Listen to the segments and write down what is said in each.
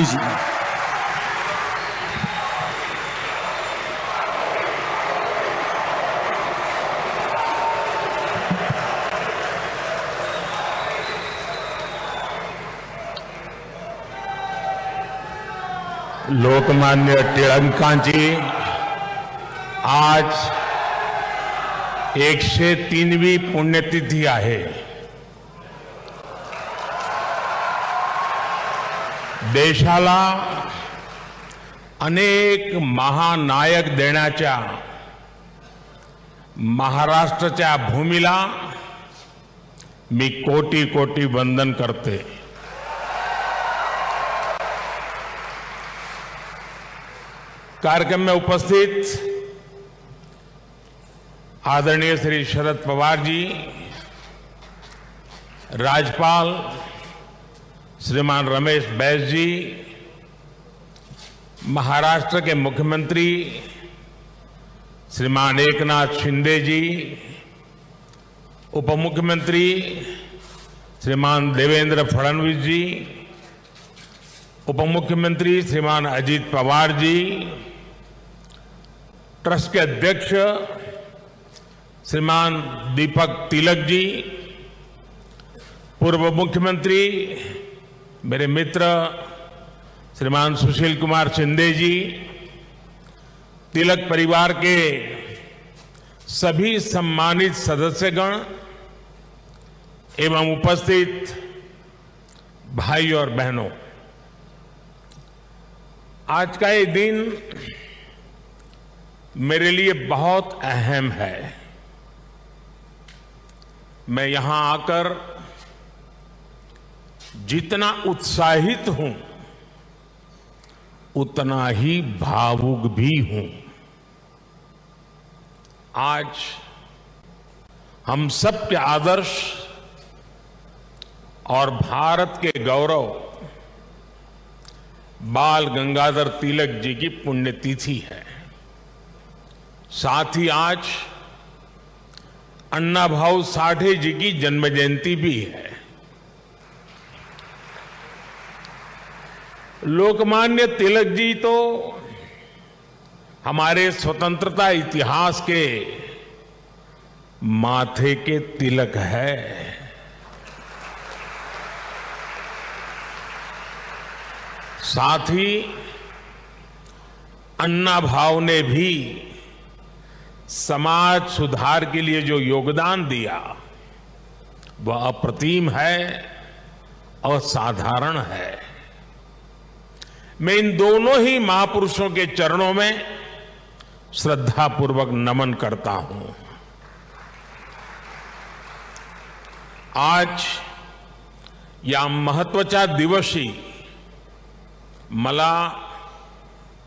जी। लोकमान्य टिळकांची आज 103वी पुण्यतिथी आहे। देशाला अनेक महानायक देण्याच्या महाराष्ट्राच्या भूमीला मी कोटी कोटी वंदन करते। कार्यक्रम में उपस्थित आदरणीय श्री शरद पवार जी, राज्यपाल श्रीमान रमेश बैस जी, महाराष्ट्र के मुख्यमंत्री श्रीमान एकनाथ शिंदे जी, उप मुख्यमंत्री श्रीमान देवेंद्र फडणवीस जी, उप मुख्यमंत्री श्रीमान अजीत पवार जी, ट्रस्ट के अध्यक्ष श्रीमान दीपक तिलक जी, पूर्व मुख्यमंत्री मेरे मित्र श्रीमान सुशील कुमार शिंदे जी, तिलक परिवार के सभी सम्मानित सदस्यगण एवं उपस्थित भाई और बहनों, आज का ये दिन मेरे लिए बहुत अहम है। मैं यहां आकर जितना उत्साहित हूं उतना ही भावुक भी हूं। आज हम सब के आदर्श और भारत के गौरव बाल गंगाधर तिलक जी की पुण्यतिथि है। साथ ही आज अन्ना भाऊ साठे जी की जन्म जयंती भी है। लोकमान्य तिलक जी तो हमारे स्वतंत्रता इतिहास के माथे के तिलक है। साथ ही अन्ना भाऊ ने भी समाज सुधार के लिए जो योगदान दिया वह अप्रतिम है, असाधारण है। मैं इन दोनों ही महापुरुषों के चरणों में श्रद्धापूर्वक नमन करता हूं। आज या महत्वाच्या दिवशी मला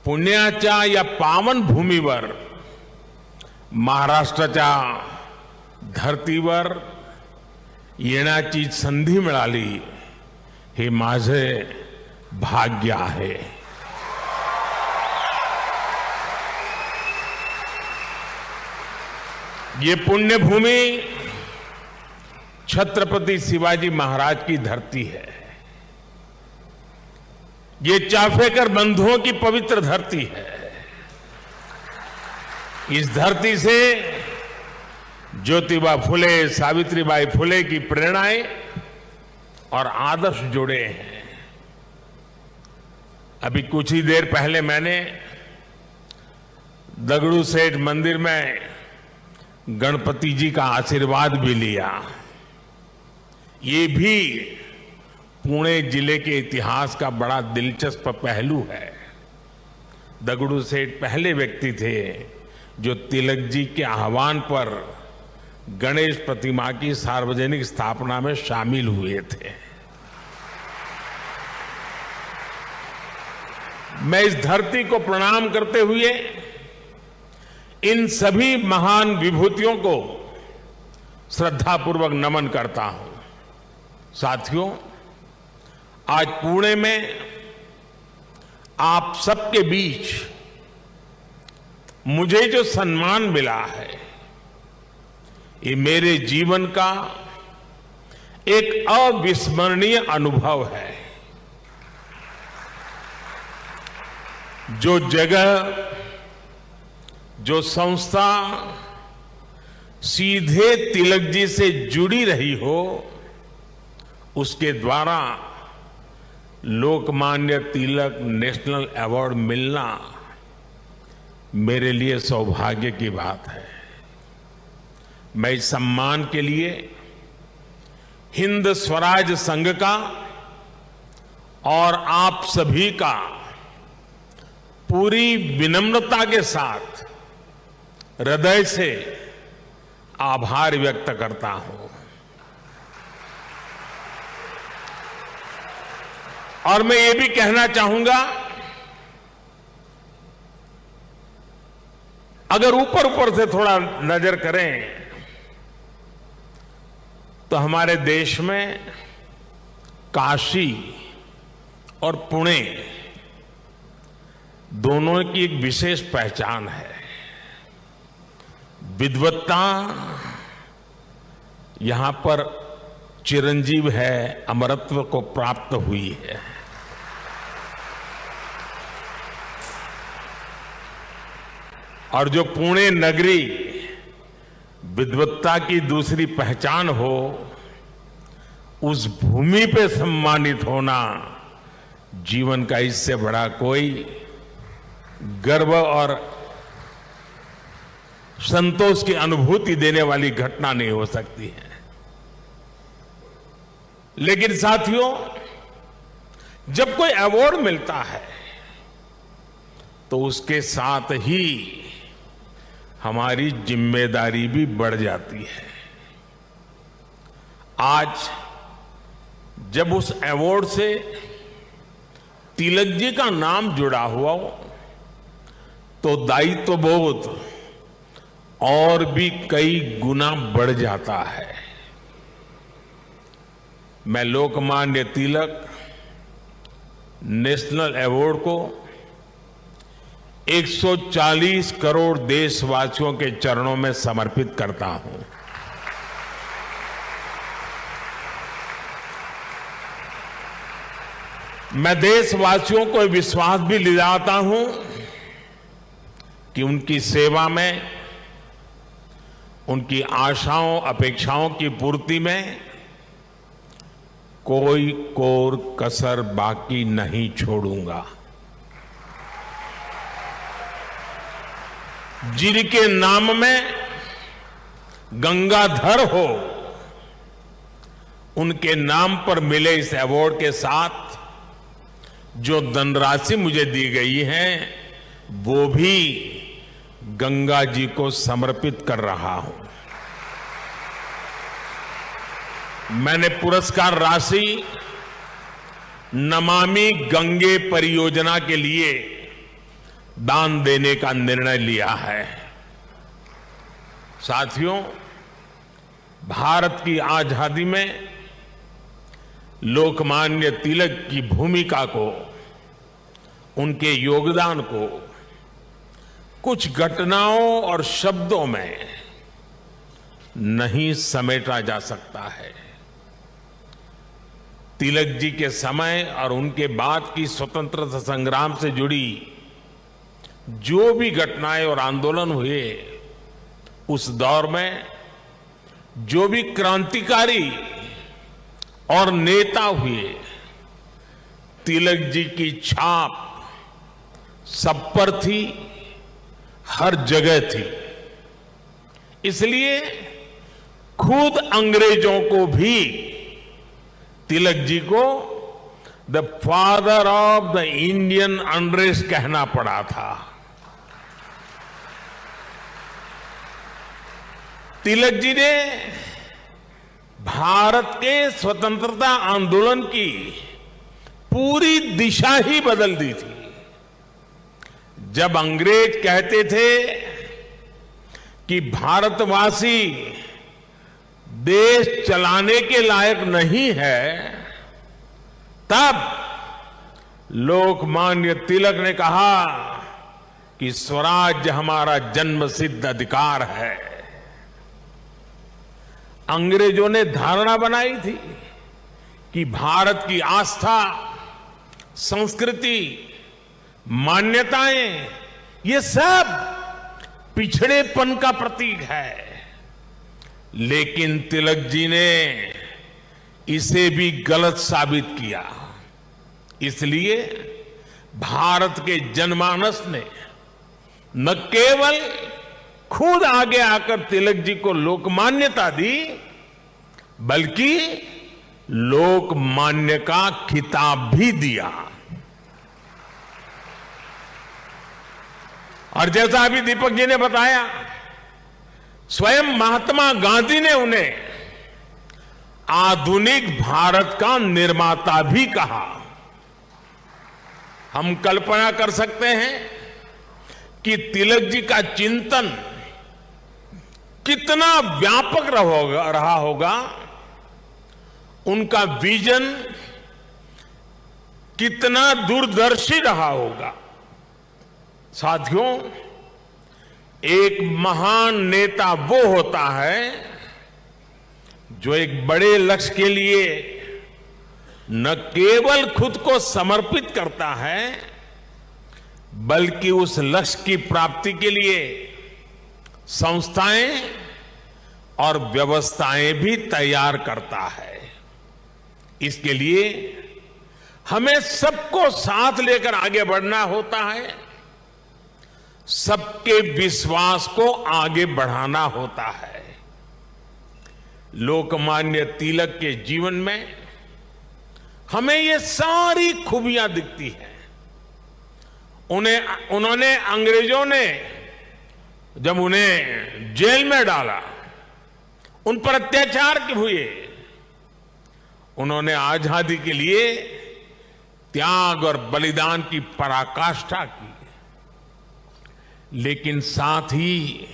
पुण्याच्या या पावन भूमीवर महाराष्ट्राच्या धर्तीवर येण्याची संधी मिळाली, हे माझे भाग्य आहे। ये पुण्य भूमि छत्रपति शिवाजी महाराज की धरती है। ये चाफेकर बंधुओं की पवित्र धरती है। इस धरती से ज्योतिबा फुले, सावित्रीबाई फुले की प्रेरणाएं और आदर्श जुड़े हैं। अभी कुछ ही देर पहले मैंने दगड़ू सेठ मंदिर में गणपति जी का आशीर्वाद भी लिया। ये भी पुणे जिले के इतिहास का बड़ा दिलचस्प पहलू है। दगड़ू सेठ पहले व्यक्ति थे जो तिलक जी के आह्वान पर गणेश प्रतिमा की सार्वजनिक स्थापना में शामिल हुए थे। मैं इस धरती को प्रणाम करते हुए इन सभी महान विभूतियों को श्रद्धापूर्वक नमन करता हूं। साथियों, आज पुणे में आप सबके बीच मुझे जो सम्मान मिला है, ये मेरे जीवन का एक अविस्मरणीय अनुभव है। जो जगह, जो संस्था सीधे तिलक जी से जुड़ी रही हो, उसके द्वारा लोकमान्य तिलक नेशनल अवार्ड मिलना मेरे लिए सौभाग्य की बात है। मैं इस सम्मान के लिए हिंद स्वराज संघ का और आप सभी का पूरी विनम्रता के साथ हृदय से आभार व्यक्त करता हूं। और मैं ये भी कहना चाहूंगा, अगर ऊपर ऊपर से थोड़ा नजर करें तो हमारे देश में काशी और पुणे दोनों की एक विशेष पहचान है। विद्वत्ता यहां पर चिरंजीव है, अमरत्व को प्राप्त हुई है। और जो पुणे नगरी विद्वत्ता की दूसरी पहचान हो, उस भूमि पे सम्मानित होना जीवन का इससे बड़ा कोई गर्व और संतोष की अनुभूति देने वाली घटना नहीं हो सकती है। लेकिन साथियों, जब कोई अवार्ड मिलता है तो उसके साथ ही हमारी जिम्मेदारी भी बढ़ जाती है। आज जब उस अवार्ड से तिलक जी का नाम जुड़ा हुआ हो तो दायित्व बोध और भी कई गुना बढ़ जाता है। मैं लोकमान्य तिलक नेशनल अवार्ड को 140 करोड़ देशवासियों के चरणों में समर्पित करता हूं। मैं देशवासियों को विश्वास भी दिलाता हूं कि उनकी सेवा में, उनकी आशाओं अपेक्षाओं की पूर्ति में कोई कोर कसर बाकी नहीं छोड़ूंगा। जिनके नाम में गंगाधर हो, उनके नाम पर मिले इस अवार्ड के साथ जो धनराशि मुझे दी गई है वो भी गंगा जी को समर्पित कर रहा हूं। मैंने पुरस्कार राशि नमामि गंगे परियोजना के लिए दान देने का निर्णय लिया है। साथियों, भारत की आजादी में लोकमान्य तिलक की भूमिका को, उनके योगदान को कुछ घटनाओं और शब्दों में नहीं समेटा जा सकता है। तिलक जी के समय और उनके बाद की स्वतंत्रता संग्राम से जुड़ी जो भी घटनाएं और आंदोलन हुए, उस दौर में जो भी क्रांतिकारी और नेता हुए, तिलक जी की छाप सब पर थी, हर जगह थी। इसलिए खुद अंग्रेजों को भी तिलक जी को the father of the Indian unrest कहना पड़ा था। तिलक जी ने भारत के स्वतंत्रता आंदोलन की पूरी दिशा ही बदल दी थी। जब अंग्रेज कहते थे कि भारतवासी देश चलाने के लायक नहीं है, तब लोकमान्य तिलक ने कहा कि स्वराज्य हमारा जन्मसिद्ध अधिकार है। अंग्रेजों ने धारणा बनाई थी कि भारत की आस्था, संस्कृति, मान्यताएं, ये सब पिछड़ेपन का प्रतीक है। लेकिन तिलक जी ने इसे भी गलत साबित किया। इसलिए भारत के जनमानस ने न केवल खुद आगे आकर तिलक जी को लोकमान्यता दी, बल्कि लोकमान्य का खिताब भी दिया। और जैसा अभी दीपक जी ने बताया, स्वयं महात्मा गांधी ने उन्हें आधुनिक भारत का निर्माता भी कहा। हम कल्पना कर सकते हैं कि तिलक जी का चिंतन कितना व्यापक रहा होगा, उनका विजन कितना दूरदर्शी रहा होगा। साथियों, एक महान नेता वो होता है जो एक बड़े लक्ष्य के लिए न केवल खुद को समर्पित करता है, बल्कि उस लक्ष्य की प्राप्ति के लिए संस्थाएं और व्यवस्थाएं भी तैयार करता है। इसके लिए हमें सबको साथ लेकर आगे बढ़ना होता है, सबके विश्वास को आगे बढ़ाना होता है। लोकमान्य तिलक के जीवन में हमें ये सारी खूबियां दिखती हैं। उन्होंने अंग्रेजों ने जब उन्हें जेल में डाला, उन पर अत्याचार हुए, उन्होंने आजादी के लिए त्याग और बलिदान की पराकाष्ठा की। लेकिन साथ ही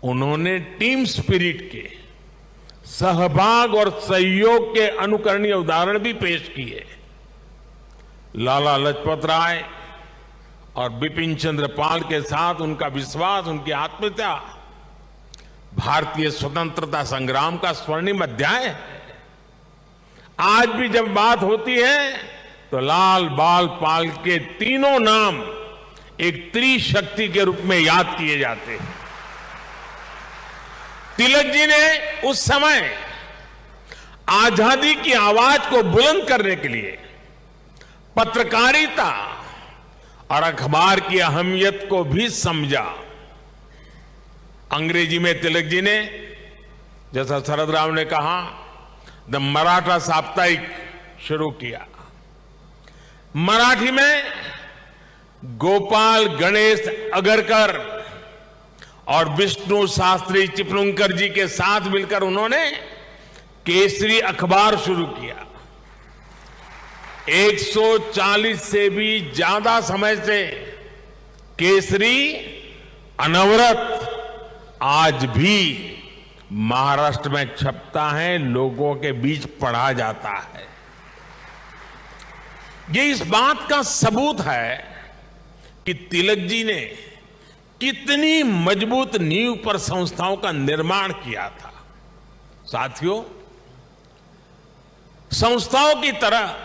उन्होंने टीम स्पिरिट के, सहभाग और सहयोग के अनुकरणीय उदाहरण भी पेश किए। लाला लाजपत राय और बिपिन चंद्र पाल के साथ उनका विश्वास, उनकी आत्मीयता भारतीय स्वतंत्रता संग्राम का स्वर्णिम अध्याय है। आज भी जब बात होती है तो लाल, बाल, पाल के तीनों नाम एक त्रिशक्ति के रूप में याद किए जाते हैं। तिलक जी ने उस समय आजादी की आवाज को बुलंद करने के लिए पत्रकारिता और अखबार की अहमियत को भी समझा। अंग्रेजी में तिलक जी ने, जैसा शरद राव ने कहा, द मराठा साप्ताहिक शुरू किया। मराठी में गोपाल गणेश अगरकर और विष्णु शास्त्री चिपलुंकर जी के साथ मिलकर उन्होंने केसरी अखबार शुरू किया। 140 से भी ज्यादा समय से केसरी अनवरत आज भी महाराष्ट्र में छपता है, लोगों के बीच पढ़ा जाता है। ये इस बात का सबूत है कि तिलक जी ने कितनी मजबूत नींव पर संस्थाओं का निर्माण किया था। साथियों, संस्थाओं की तरह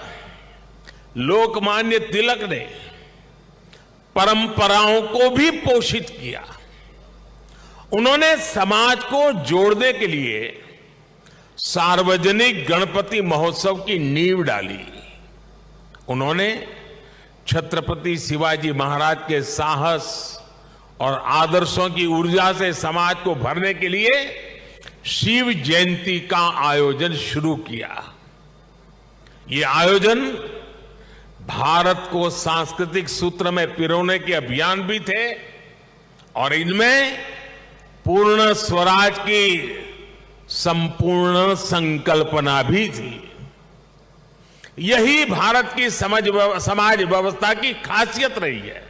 लोकमान्य तिलक ने परंपराओं को भी पोषित किया। उन्होंने समाज को जोड़ने के लिए सार्वजनिक गणपति महोत्सव की नींव डाली। उन्होंने छत्रपति शिवाजी महाराज के साहस और आदर्शों की ऊर्जा से समाज को भरने के लिए शिव जयंती का आयोजन शुरू किया। ये आयोजन भारत को सांस्कृतिक सूत्र में पिरोने के अभियान भी थे और इनमें पूर्ण स्वराज की संपूर्ण संकल्पना भी थी। यही भारत की समाज व्यवस्था की खासियत रही है।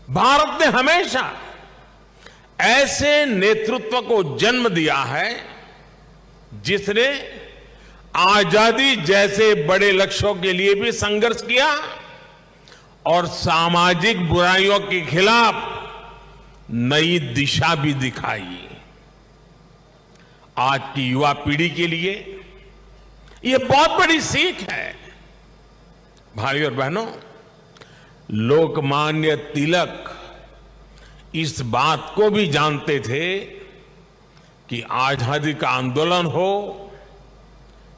भारत ने हमेशा ऐसे नेतृत्व को जन्म दिया है जिसने आजादी जैसे बड़े लक्ष्यों के लिए भी संघर्ष किया और सामाजिक बुराइयों के खिलाफ नई दिशा भी दिखाई। आज की युवा पीढ़ी के लिए यह बहुत बड़ी सीख है। भाइयों और बहनों, लोकमान्य तिलक इस बात को भी जानते थे कि आजादी का आंदोलन हो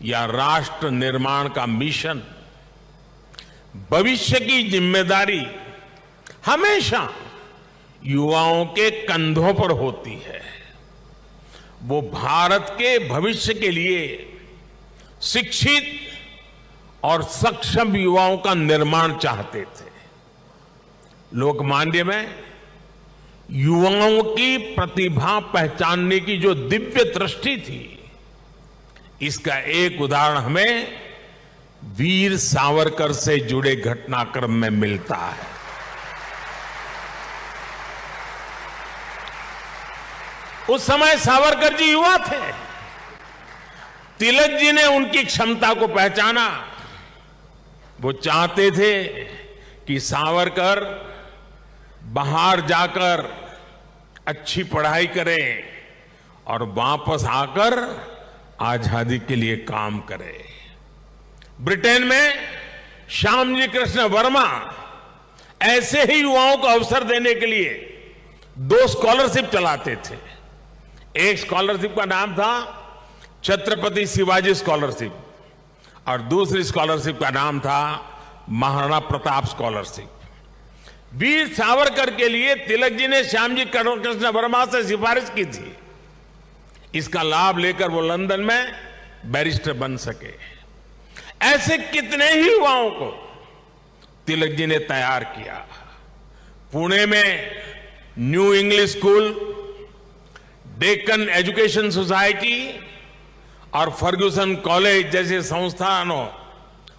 या राष्ट्र निर्माण का मिशन, भविष्य की जिम्मेदारी हमेशा युवाओं के कंधों पर होती है। वो भारत के भविष्य के लिए शिक्षित और सक्षम युवाओं का निर्माण चाहते थे। लोकमान्य में युवाओं की प्रतिभा पहचानने की जो दिव्य दृष्टि थी, इसका एक उदाहरण हमें वीर सावरकर से जुड़े घटनाक्रम में मिलता है। उस समय सावरकर जी युवा थे। तिलक जी ने उनकी क्षमता को पहचाना। वो चाहते थे कि सावरकर बाहर जाकर अच्छी पढ़ाई करें और वापस आकर आजादी के लिए काम करें। ब्रिटेन में श्यामजी कृष्ण वर्मा ऐसे ही युवाओं को अवसर देने के लिए 2 स्कॉलरशिप चलाते थे। एक स्कॉलरशिप का नाम था छत्रपति शिवाजी स्कॉलरशिप और दूसरी स्कॉलरशिप का नाम था महाराणा प्रताप स्कॉलरशिप। वीर सावरकर के लिए तिलक जी ने श्यामजी कृष्ण वर्मा से सिफारिश की थी। इसका लाभ लेकर वो लंदन में बैरिस्टर बन सके। ऐसे कितने ही युवाओं को तिलक जी ने तैयार किया। पुणे में new English school, Deccan education society और फर्ग्यूसन कॉलेज जैसे संस्थानों,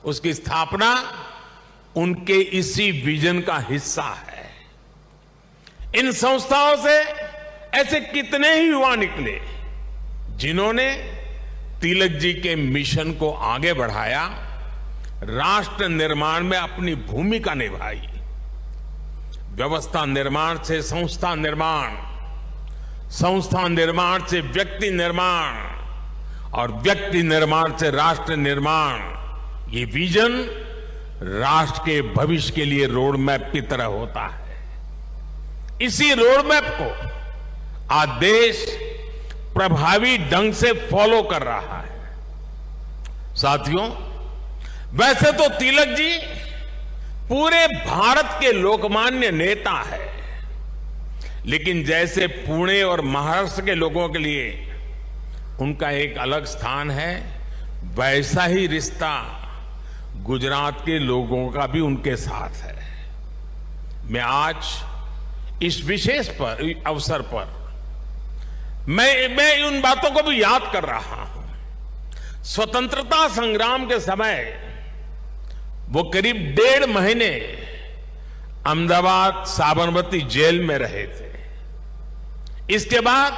उसकी स्थापना उनके इसी विजन का हिस्सा है। इन संस्थाओं से ऐसे कितने ही युवा निकले जिन्होंने तिलक जी के मिशन को आगे बढ़ाया, राष्ट्र निर्माण में अपनी भूमिका निभाई। व्यवस्था निर्माण से संस्था निर्माण, संस्था निर्माण से व्यक्ति निर्माण और व्यक्ति निर्माण से राष्ट्र निर्माण, ये विजन राष्ट्र के भविष्य के लिए रोड मैप की तरह होता है। इसी रोड मैप को आज देश प्रभावी ढंग से फॉलो कर रहा है। साथियों, वैसे तो तिलक जी पूरे भारत के लोकमान्य नेता है, लेकिन जैसे पुणे और महाराष्ट्र के लोगों के लिए उनका एक अलग स्थान है, वैसा ही रिश्ता गुजरात के लोगों का भी उनके साथ है। मैं आज इस विशेष अवसर पर मैं उन बातों को भी याद कर रहा हूं। स्वतंत्रता संग्राम के समय वो करीब 1.5 महीने अहमदाबाद साबरमती जेल में रहे थे। इसके बाद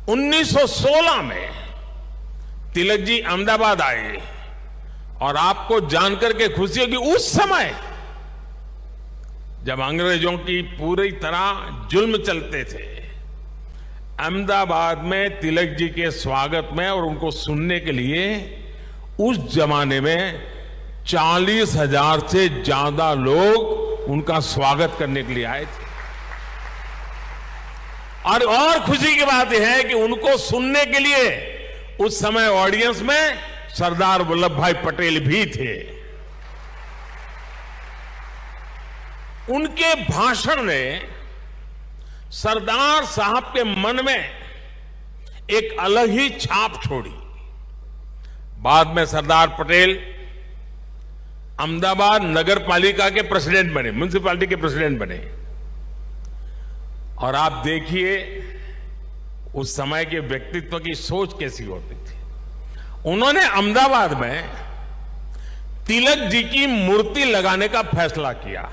1916 में तिलक जी अहमदाबाद आए और आपको जानकर के खुशी होगी, उस समय जब अंग्रेजों की पूरी तरह जुल्म चलते थे, अहमदाबाद में तिलक जी के स्वागत में और उनको सुनने के लिए उस जमाने में 40,000 से ज्यादा लोग उनका स्वागत करने के लिए आए थे। और खुशी की बात यह है कि उनको सुनने के लिए उस समय ऑडियंस में सरदार वल्लभ भाई पटेल भी थे। उनके भाषण ने सरदार साहब के मन में एक अलग ही छाप छोड़ी। बाद में सरदार पटेल अहमदाबाद नगर पालिका के प्रेसिडेंट बने, म्युनिसिपैलिटी के प्रेसिडेंट बने। और आप देखिए उस समय के व्यक्तित्व की सोच कैसी होती थी। उन्होंने अहमदाबाद में तिलक जी की मूर्ति लगाने का फैसला किया।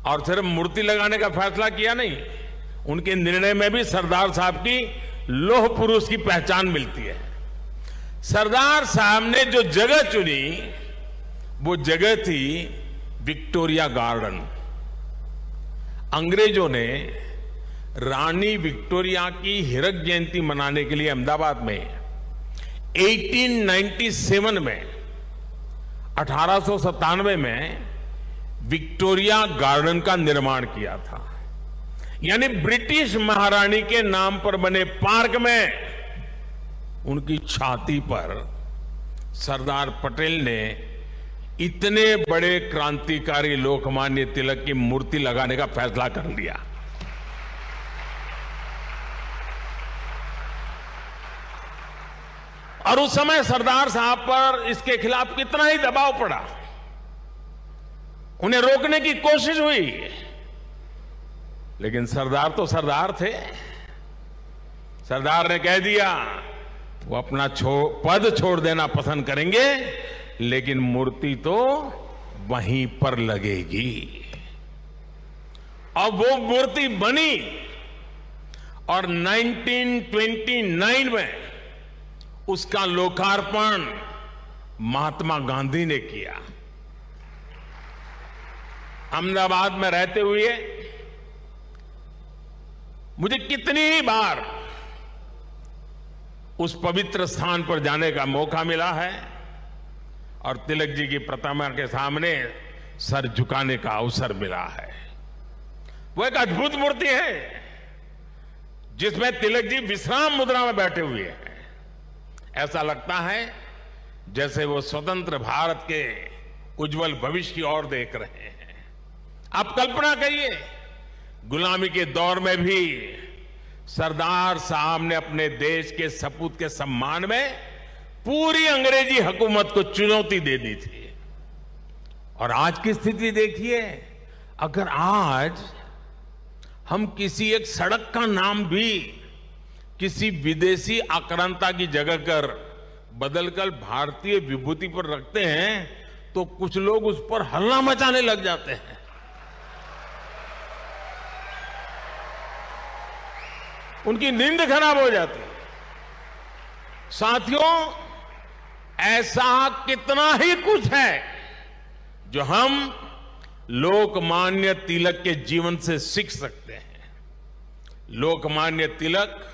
और सिर्फ मूर्ति लगाने का फैसला किया नहीं, उनके निर्णय में भी सरदार साहब की लौह पुरुष की पहचान मिलती है। सरदार साहब ने जो जगह चुनी वो जगह थी विक्टोरिया गार्डन। अंग्रेजों ने रानी विक्टोरिया की हीरक जयंती मनाने के लिए अहमदाबाद में 1897 में 1897 में विक्टोरिया गार्डन का निर्माण किया था। यानी ब्रिटिश महारानी के नाम पर बने पार्क में उनकी छाती पर सरदार पटेल ने इतने बड़े क्रांतिकारी लोकमान्य तिलक की मूर्ति लगाने का फैसला कर लिया। और उस समय सरदार साहब पर इसके खिलाफ कितना ही दबाव पड़ा, उन्हें रोकने की कोशिश हुई, लेकिन सरदार तो सरदार थे। सरदार ने कह दिया वो अपना पद छोड़ देना पसंद करेंगे, लेकिन मूर्ति तो वहीं पर लगेगी। और वो मूर्ति बनी और 1929 में उसका लोकार्पण महात्मा गांधी ने किया। अहमदाबाद में रहते हुए मुझे कितनी ही बार उस पवित्र स्थान पर जाने का मौका मिला है और तिलक जी की प्रतिमा के सामने सर झुकाने का अवसर मिला है। वो एक अद्भुत मूर्ति है जिसमें तिलक जी विश्राम मुद्रा में बैठे हुए हैं। ऐसा लगता है जैसे वो स्वतंत्र भारत के उज्जवल भविष्य की ओर देख रहे हैं। आप कल्पना करिए, गुलामी के दौर में भी सरदार साहब ने अपने देश के सपूत के सम्मान में पूरी अंग्रेजी हुकूमत को चुनौती दे दी थी। और आज की स्थिति देखिए, अगर आज हम किसी एक सड़क का नाम भी किसी विदेशी आक्रांता की जगह कर बदलकर भारतीय विभूति पर रखते हैं तो कुछ लोग उस पर हल्ला मचाने लग जाते हैं। उनकी नींद खराब हो जाती है। साथियों, ऐसा कितना ही कुछ है जो हम लोकमान्य तिलक के जीवन से सीख सकते हैं। लोकमान्य तिलक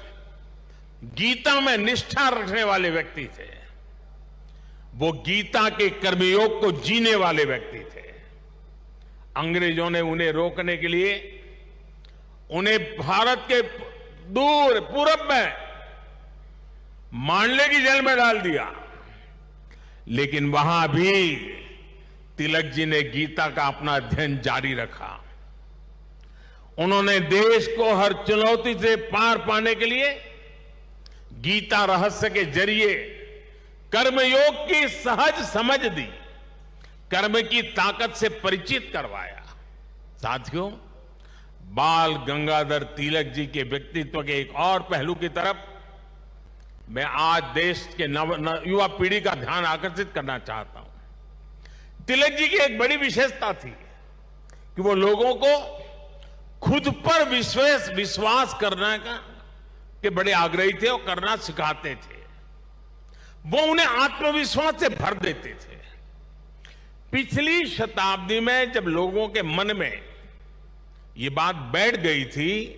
गीता में निष्ठा रखने वाले व्यक्ति थे। वो गीता के कर्मयोग को जीने वाले व्यक्ति थे। अंग्रेजों ने उन्हें रोकने के लिए उन्हें भारत के दूर पूरब में मांडले की जेल में डाल दिया, लेकिन वहां भी तिलक जी ने गीता का अपना अध्ययन जारी रखा। उन्होंने देश को हर चुनौती से पार पाने के लिए गीता रहस्य के जरिए कर्मयोग की सहज समझ दी, कर्म की ताकत से परिचित करवाया। साथियों, बाल गंगाधर तिलक जी के व्यक्तित्व के एक और पहलू की तरफ मैं आज देश के युवा पीढ़ी का ध्यान आकर्षित करना चाहता हूं। तिलक जी की एक बड़ी विशेषता थी कि वो लोगों को खुद पर विश्वास करने के बड़े आग्रही थे और करना सिखाते थे। वो उन्हें आत्मविश्वास से भर देते थे। पिछली शताब्दी में जब लोगों के मन में ये बात बैठ गई थी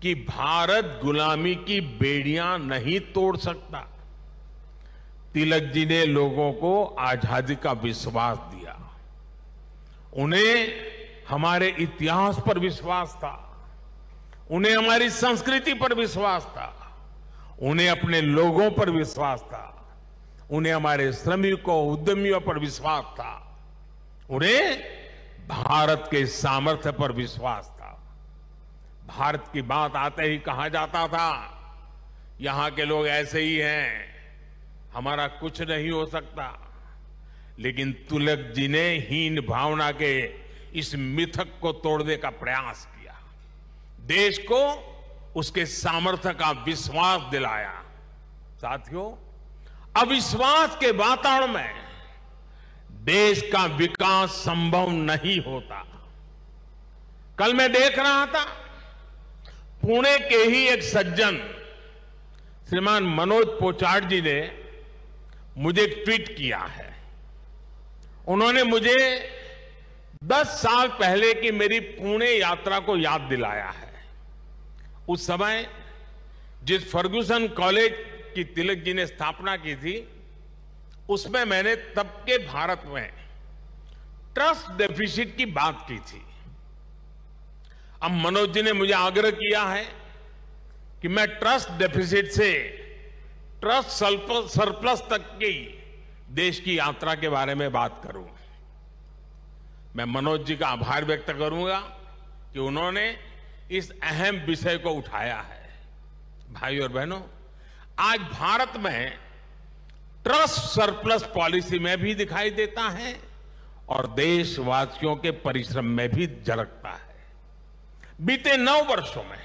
कि भारत गुलामी की बेड़ियां नहीं तोड़ सकता, तिलक जी ने लोगों को आजादी का विश्वास दिया। उन्हें हमारे इतिहास पर विश्वास था, उन्हें हमारी संस्कृति पर विश्वास था, उन्हें अपने लोगों पर विश्वास था, उन्हें हमारे श्रमिकों उद्यमियों पर विश्वास था, उन्हें भारत के सामर्थ्य पर विश्वास था। भारत की बात आते ही कहा जाता था यहां के लोग ऐसे ही हैं, हमारा कुछ नहीं हो सकता। लेकिन तिलक जी ने हीन भावना के इस मिथक को तोड़ने का प्रयास किया, देश को उसके सामर्थ्य का विश्वास दिलाया। साथियों, अविश्वास के वातावरण में देश का विकास संभव नहीं होता। कल मैं देख रहा था, पुणे के ही एक सज्जन श्रीमान मनोज पोचाट जी ने मुझे एक ट्वीट किया है। उन्होंने मुझे 10 साल पहले की मेरी पुणे यात्रा को याद दिलाया है। उस समय जिस फर्गुसन कॉलेज की तिलक जी ने स्थापना की थी, उसमें मैंने तब के भारत में ट्रस्ट डेफिसिट की बात की थी। अब मनोज जी ने मुझे आग्रह किया है कि मैं ट्रस्ट डेफिसिट से ट्रस्ट सरप्लस तक की देश की यात्रा के बारे में बात करूं। मैं मनोज जी का आभार व्यक्त करूंगा कि उन्होंने इस अहम विषय को उठाया है। भाइयों और बहनों, आज भारत में ट्रस्ट सरप्लस पॉलिसी में भी दिखाई देता है और देशवासियों के परिश्रम में भी झलकता है। बीते 9 वर्षों में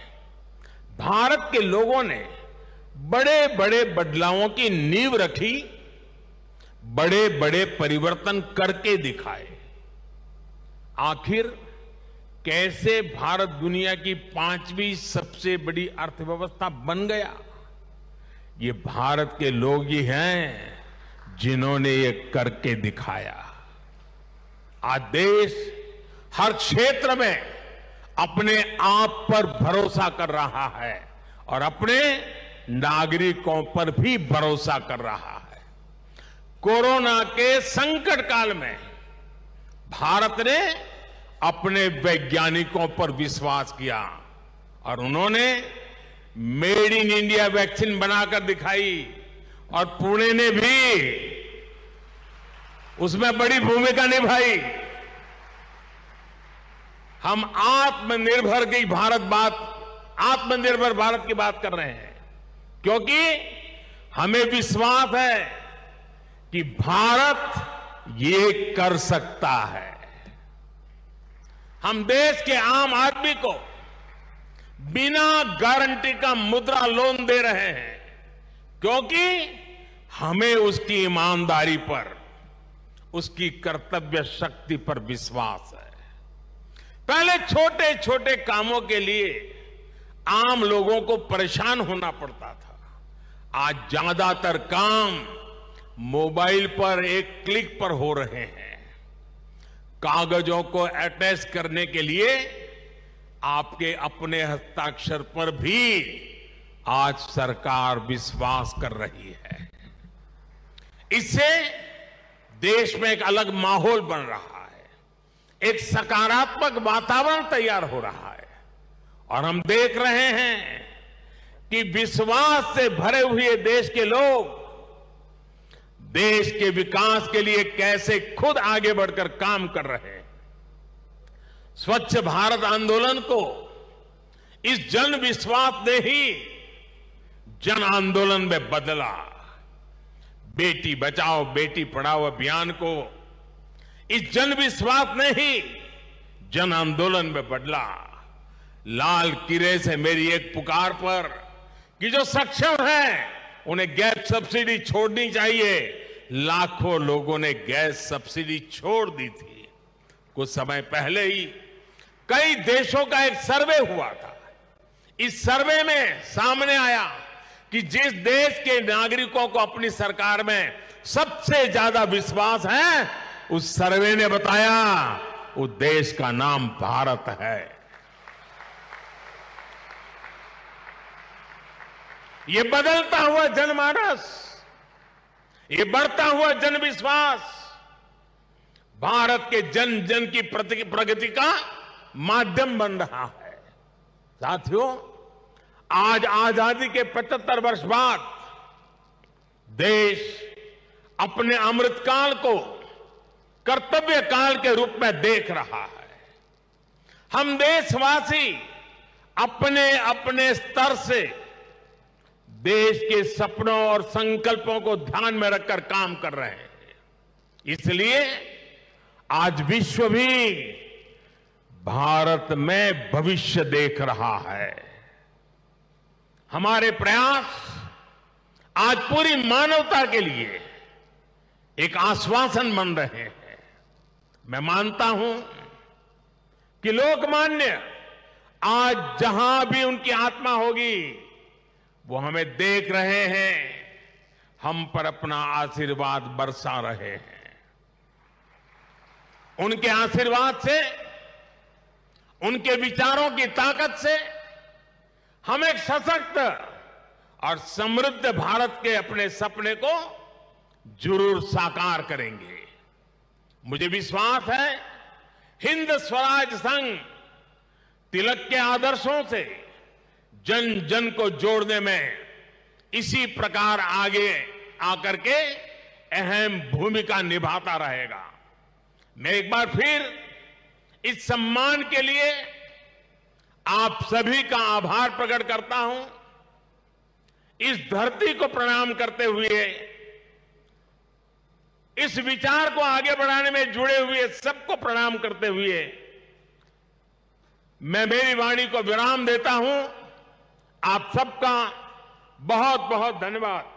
भारत के लोगों ने बड़े बड़े बदलावों की नींव रखी, बड़े बड़े परिवर्तन करके दिखाए। आखिर कैसे भारत दुनिया की 5वीं सबसे बड़ी अर्थव्यवस्था बन गया? ये भारत के लोग ही हैं जिन्होंने ये करके दिखाया। आज देश हर क्षेत्र में अपने आप पर भरोसा कर रहा है और अपने नागरिकों पर भी भरोसा कर रहा है। कोरोना के संकट काल में भारत ने अपने वैज्ञानिकों पर विश्वास किया और उन्होंने मेड इन इंडिया वैक्सीन बनाकर दिखाई और पुणे ने भी उसमें बड़ी भूमिका निभाई। हम आत्मनिर्भर भारत की बात कर रहे हैं क्योंकि हमें विश्वास है कि भारत ये कर सकता है। हम देश के आम आदमी को बिना गारंटी का मुद्रा लोन दे रहे हैं क्योंकि हमें उसकी ईमानदारी पर, उसकी कर्तव्य शक्ति पर विश्वास है। पहले छोटे छोटे कामों के लिए आम लोगों को परेशान होना पड़ता था। आज ज्यादातर काम मोबाइल पर एक क्लिक पर हो रहे हैं। कागजों को अटैच करने के लिए आपके अपने हस्ताक्षर पर भी आज सरकार विश्वास कर रही है। इससे देश में एक अलग माहौल बन रहा है, एक सकारात्मक वातावरण तैयार हो रहा है और हम देख रहे हैं कि विश्वास से भरे हुए देश के लोग देश के विकास के लिए कैसे खुद आगे बढ़कर काम कर रहे हैं। स्वच्छ भारत आंदोलन को इस जन विश्वास ने ही जन आंदोलन में बदला। बेटी बचाओ बेटी पढ़ाओ अभियान को इस जन विश्वास ने ही जन आंदोलन में बदला। लाल किले से मेरी एक पुकार पर कि जो सक्षम हैं उन्हें गैस सब्सिडी छोड़नी चाहिए, लाखों लोगों ने गैस सब्सिडी छोड़ दी थी। कुछ समय पहले ही कई देशों का एक सर्वे हुआ था। इस सर्वे में सामने आया कि जिस देश के नागरिकों को अपनी सरकार में सबसे ज्यादा विश्वास है, उस सर्वे ने बताया उस देश का नाम भारत है। ये बदलता हुआ जनमानस, ये बढ़ता हुआ जनविश्वास भारत के जन जन की प्रगति का माध्यम बन रहा है। साथियों, आज आजादी के 75 वर्ष बाद देश अपने अमृतकाल को कर्तव्य काल के रूप में देख रहा है। हम देशवासी अपने अपने स्तर से देश के सपनों और संकल्पों को ध्यान में रखकर काम कर रहे हैं। इसलिए आज विश्व भी भारत में भविष्य देख रहा है। हमारे प्रयास आज पूरी मानवता के लिए एक आश्वासन बन रहे हैं। मैं मानता हूं कि लोकमान्य आज जहां भी उनकी आत्मा होगी वो हमें देख रहे हैं, हम पर अपना आशीर्वाद बरसा रहे हैं। उनके आशीर्वाद से, उनके विचारों की ताकत से हम एक सशक्त और समृद्ध भारत के अपने सपने को जरूर साकार करेंगे। मुझे विश्वास है हिंद स्वराज संघ तिलक के आदर्शों से जन जन को जोड़ने में इसी प्रकार आगे आकर के अहम भूमिका निभाता रहेगा। मैं एक बार फिर इस सम्मान के लिए आप सभी का आभार प्रकट करता हूं। इस धरती को प्रणाम करते हुए, इस विचार को आगे बढ़ाने में जुड़े हुए सबको प्रणाम करते हुए मैं मेरी वाणी को विराम देता हूं। आप सबका बहुत बहुत धन्यवाद।